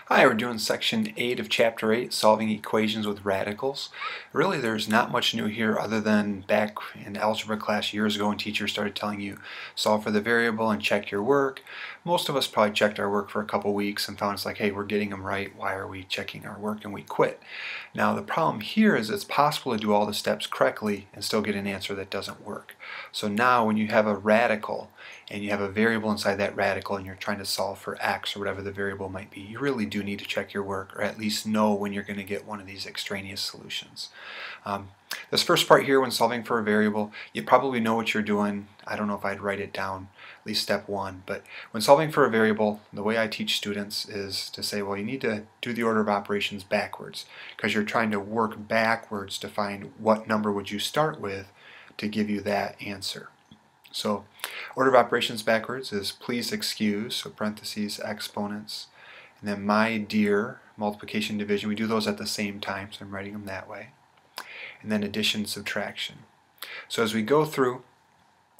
Hi, we're doing section 8 of chapter 8, solving equations with radicals. Really, there's not much new here other than back in algebra class years ago when teachers started telling you solve for the variable and check your work. Most of us probably checked our work for a couple weeks and found it's like, hey, we're getting them right, why are we checking our work, and we quit. Now the problem here is it's possible to do all the steps correctly and still get an answer that doesn't work. So now when you have a radical and you have a variable inside that radical and you're trying to solve for x or whatever the variable might be, you really do need to check your work, or at least know when you're going to get one of these extraneous solutions. This first part here, when solving for a variable, you probably know what you're doing. I don't know if I'd write it down, at least step one, but when solving for a variable, the way I teach students is to say, well, you need to do the order of operations backwards, because you're trying to work backwards to find what number would you start with to give you that answer. So order of operations backwards is please excuse, so parentheses, exponents, and then my dear, multiplication, division. We do those at the same time, so I'm writing them that way. And then addition, subtraction. So as we go through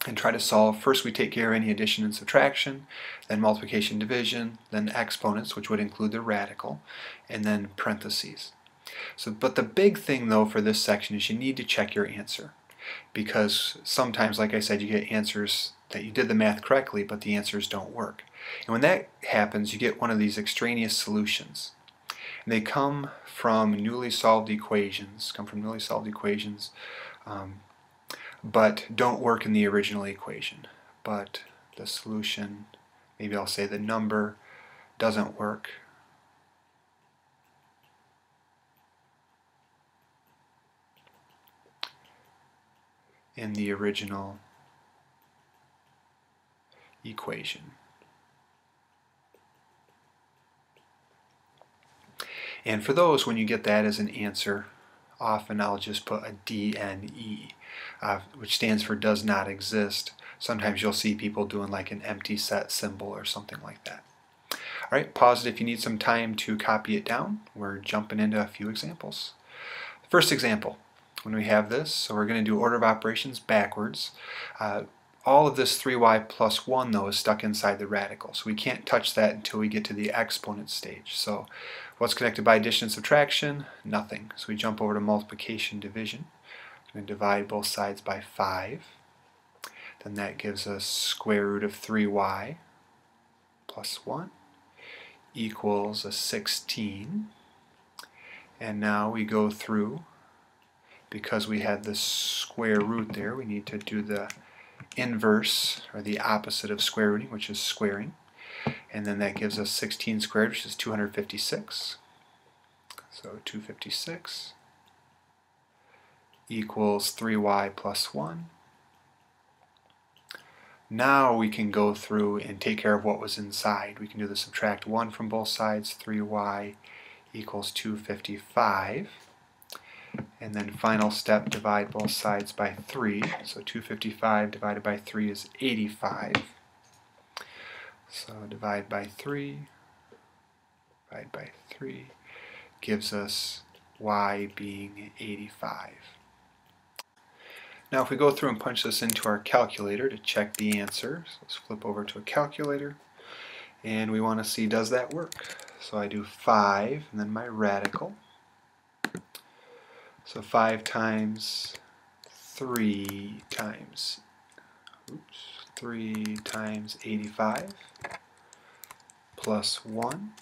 and try to solve, first we take care of any addition and subtraction, then multiplication, division, then exponents, which would include the radical, and then parentheses. But the big thing though for this section is you need to check your answer, because sometimes, like I said, you get answers that you did the math correctly but the answers don't work. And when that happens, you get one of these extraneous solutions. And they come from newly solved equations, but don't work in the original equation. But the solution, maybe I'll say the number, doesn't work. In the original equation. And for those, when you get that as an answer, often I'll just put a DNE, which stands for does not exist. Sometimes you'll see people doing like an empty set symbol or something like that. Alright, pause it if you need some time to copy it down. We're jumping into a few examples. First example, when we have this, so we're going to do order of operations backwards. All of this 3y plus 1 though is stuck inside the radical, so we can't touch that until we get to the exponent stage. So what's connected by addition and subtraction? Nothing. So we jump over to multiplication, division. We're going to divide both sides by 5. Then that gives us square root of 3y plus 1 equals a 16. And now we go through, because we had the square root there, we need to do the inverse, or the opposite of square rooting, which is squaring. And then that gives us 16 squared, which is 256. So 256 equals 3y plus 1. Now we can go through and take care of what was inside. We can do the subtract 1 from both sides. 3y equals 255. And then final step, divide both sides by 3. So 255 divided by 3 is 85. So divide by 3 gives us y being 85. Now if we go through and punch this into our calculator to check the answer, so let's flip over to a calculator, and we want to see, does that work? So I do 5 and then my radical. So 5 times 3 times 85 plus 1,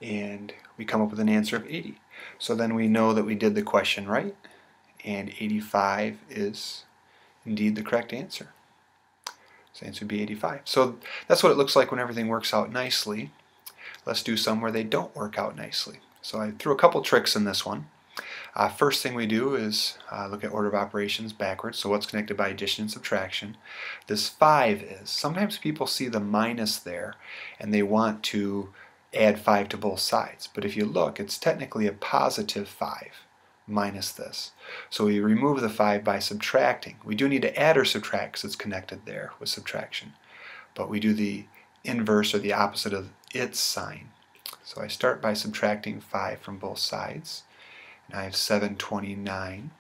and we come up with an answer of 80. So then we know that we did the question right, and 85 is indeed the correct answer. So the answer would be 85. So that's what it looks like when everything works out nicely. Let's do some where they don't work out nicely. So I threw a couple tricks in this one. First thing we do is look at order of operations backwards. So what's connected by addition and subtraction? This 5 is. Sometimes people see the minus there and they want to add 5 to both sides. But if you look, it's technically a positive 5 minus this. So we remove the 5 by subtracting. We do need to add or subtract because it's connected there with subtraction. But we do the inverse, or the opposite of its sign. So I start by subtracting 5 from both sides. I have 729.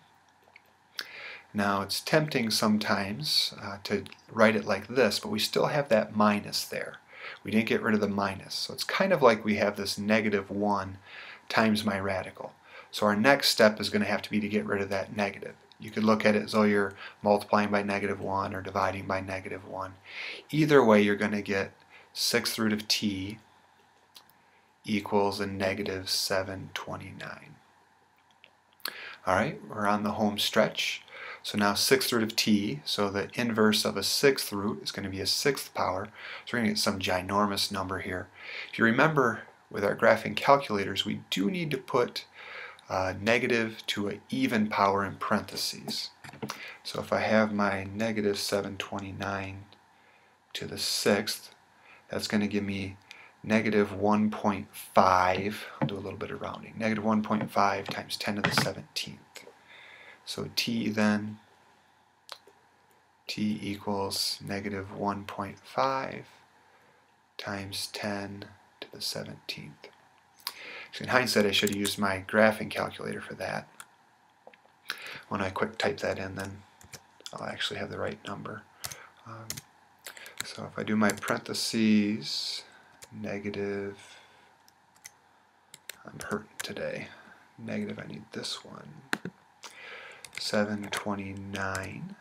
Now it's tempting sometimes to write it like this, but we still have that minus there. We didn't get rid of the minus. So it's kind of like we have this negative 1 times my radical. So our next step is going to have to be to get rid of that negative. You could look at it as though you're multiplying by negative 1 or dividing by negative 1. Either way, you're going to get 6th root of t equals a negative 729. Alright, we're on the home stretch. So now 6th root of t, so the inverse of a 6th root is going to be a 6th power. So we're going to get some ginormous number here. If you remember, with our graphing calculators, we do need to put negative to an even power in parentheses. So if I have my negative 729 to the 6th, that's going to give me negative 1.5, I'll do a little bit of rounding, negative 1.5 times 10 to the 17th. So t then, t equals negative 1.5 times 10 to the 17th. So in hindsight, I should have used my graphing calculator for that. When I quick type that in, then I'll actually have the right number. So if I do my parentheses, negative, I'm hurting today, negative, I need this one, 729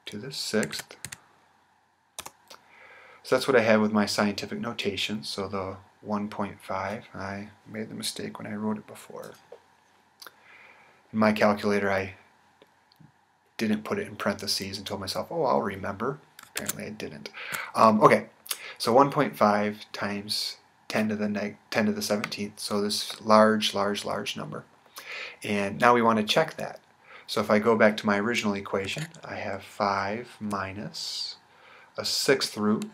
to the 6th. So that's what I had with my scientific notation. So the 1.5, I made the mistake when I wrote it before. In my calculator, I didn't put it in parentheses and told myself, oh, I'll remember. Apparently I didn't. Okay, so 1.5 times 10 to the 17th, so this large number. And now we want to check that. So if I go back to my original equation, I have 5 minus a 6th root.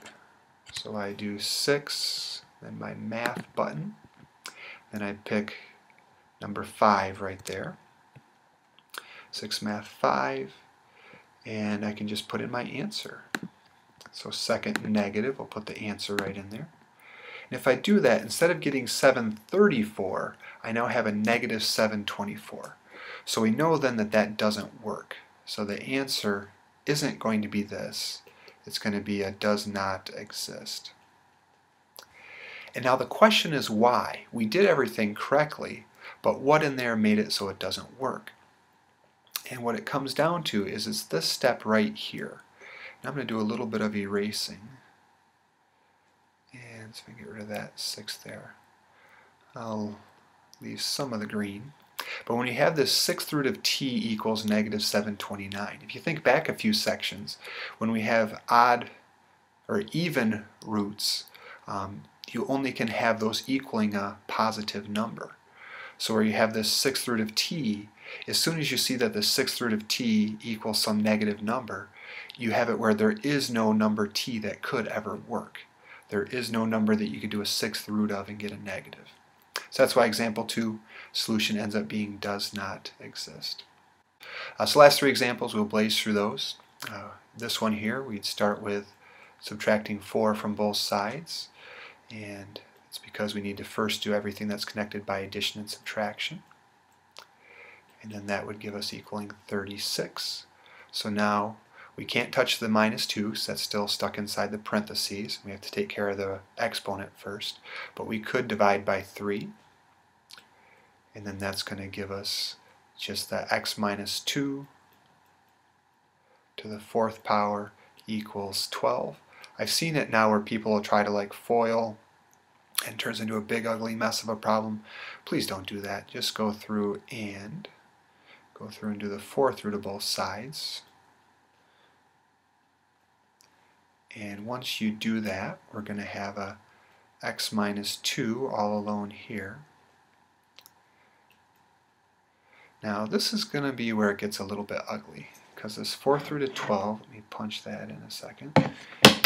So I do 6, then my math button, then I pick number 5 right there. 6 math 5, and I can just put in my answer. So second negative, we'll put the answer right in there. And if I do that, instead of getting 734, I now have a negative 724. So we know then that that doesn't work. So the answer isn't going to be this. It's going to be a does not exist. And now the question is why? We did everything correctly, but what in there made it so it doesn't work? And what it comes down to is it's this step right here. And I'm going to do a little bit of erasing. And so we get rid of that 6 there. I'll leave some of the green. But when you have this 6th root of t equals negative 729, if you think back a few sections, when we have odd or even roots, you only can have those equaling a positive number. So where you have this 6th root of t, as soon as you see that the 6th root of t equals some negative number, you have it where there is no number t that could ever work. There is no number that you could do a 6th root of and get a negative. So that's why example 2, solution ends up being does not exist. So last 3 examples, we'll blaze through those. This one here, we'd start with subtracting 4 from both sides. And it's because we need to first do everything that's connected by addition and subtraction. And then that would give us equaling 36. So now we can't touch the minus 2, so that's still stuck inside the parentheses. We have to take care of the exponent first. But we could divide by 3. And then that's going to give us just that x minus 2 to the 4th power equals 12. I've seen it now where people will try to like FOIL and it turns into a big ugly mess of a problem. Please don't do that. Just go through and do the 4th root of both sides. And once you do that, we're going to have a x minus 2 all alone here. Now this is going to be where it gets a little bit ugly, because this 4th root of 12, let me punch that in a second.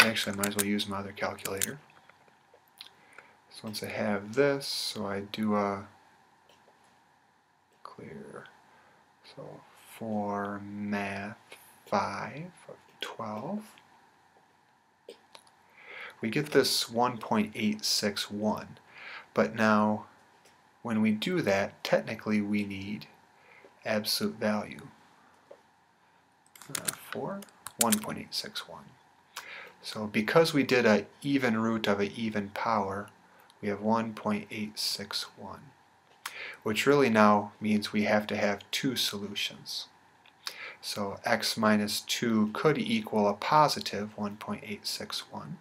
Actually, I might as well use my other calculator. So once I have this, so I do a clear. So 4 math 5 of 12. We get this 1.861, but now when we do that, technically we need absolute value for 1.861. So because we did an even root of an even power, we have 1.861, which really now means we have to have two solutions. So x minus 2 could equal a positive 1.861,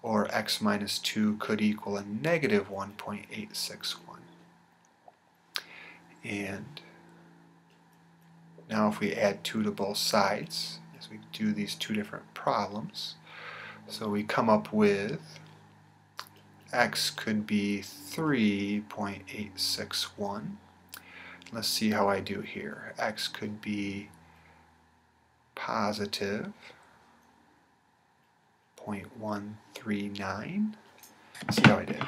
or x minus 2 could equal a negative 1.861. And now if we add 2 to both sides, as we do these two different problems, so we come up with x could be 3.861. Let's see how I do here. X could be positive 0.139. Let's see how I did.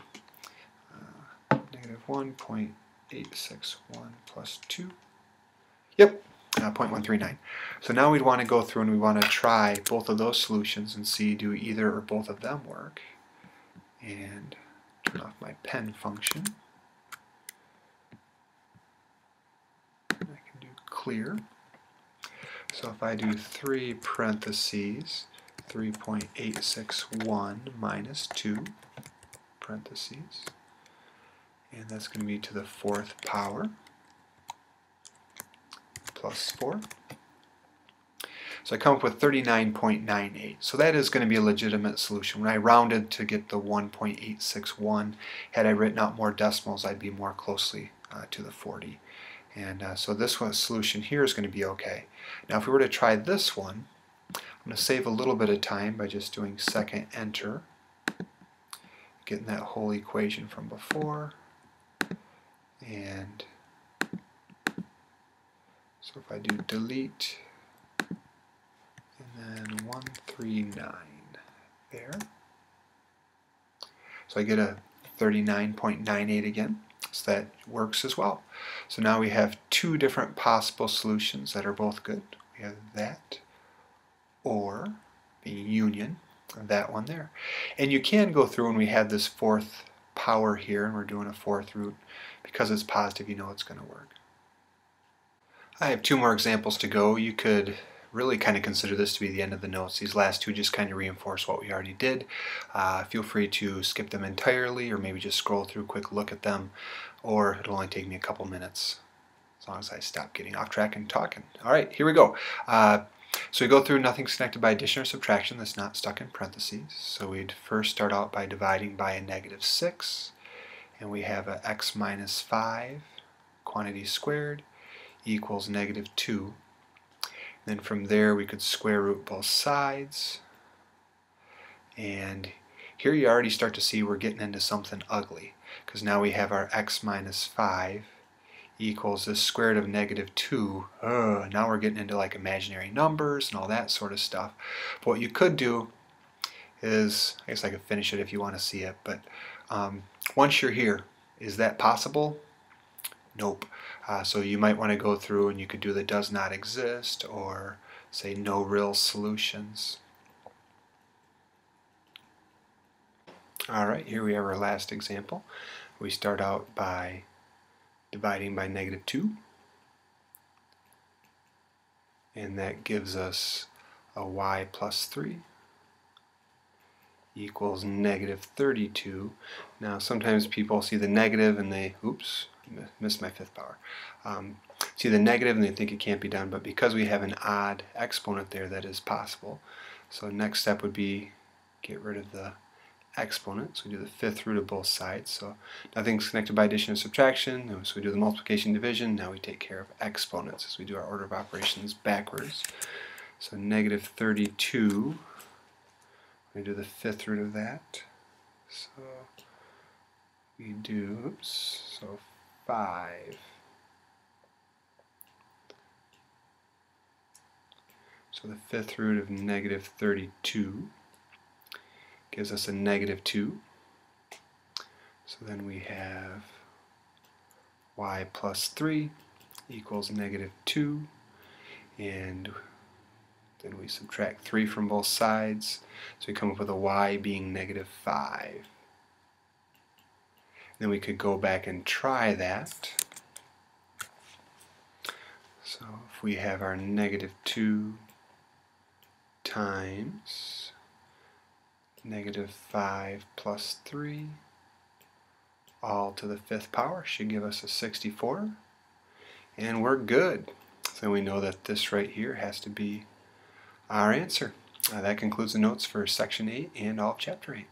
Negative 1.861 plus 2. Yep, 0.139. So now we'd want to go through and we want to try both of those solutions and see do either or both of them work. And turn off my pen function. I can do clear. So if I do 3 parentheses 3.861 minus 2 parentheses, and that's going to be to the 4th power plus 4. So I come up with 39.98. So that is going to be a legitimate solution. When I rounded to get the 1.861, had I written out more decimals, I'd be more closely to the 40. And so this one solution here is going to be okay. Now if we were to try this one, I'm going to save a little bit of time by just doing second enter, getting that whole equation from before. And so if I do delete, and then 139 there. So I get a 39.98 again. So that works as well. So now we have two different possible solutions that are both good. We have that, or the union of that one there. And you can go through and we have this 4th power here, and we're doing a 4th root. Because it's positive, you know it's going to work. I have 2 more examples to go. You could really kind of consider this to be the end of the notes. These last 2 just kind of reinforce what we already did. Feel free to skip them entirely, or maybe just scroll through, quick look at them, or it'll only take me a couple minutes as long as I stop getting off track and talking. Alright, here we go. So we go through nothing's connected by addition or subtraction that's not stuck in parentheses. So we'd first start out by dividing by a negative 6, and we have a x minus 5 quantity squared equals negative 2. Then from there we could square root both sides, and here you already start to see we're getting into something ugly, because now we have our x minus 5 equals the square root of negative 2. Now we're getting into like imaginary numbers and all that sort of stuff. But what you could do is, I guess I could finish it if you want to see it, but once you're here, is that possible? Nope. So you might want to go through and you could do the does not exist, or say no real solutions. Alright, here we have our last example. We start out by dividing by negative 2, and that gives us a y plus 3 equals negative 32. Now sometimes people see the negative and they, oops, missed my 5th power. See the negative and they think it can't be done, but because we have an odd exponent there, that is possible. So next step would be get rid of the exponent. So we do the 5th root of both sides. So nothing's connected by addition or subtraction. So we do the multiplication division. Now we take care of exponents as we do our order of operations backwards. So negative 32. We do the 5th root of that. So we do, oops, so 5. So the 5th root of negative 32 gives us a negative 2. So then we have y plus 3 equals negative 2, and then we subtract 3 from both sides, so we come up with a y being negative 5. Then we could go back and try that. So if we have our negative 2 times Negative 5 plus 3 all to the 5th power should give us a 64. And we're good. So we know that this right here has to be our answer. That concludes the notes for Section 8 and all of Chapter 8.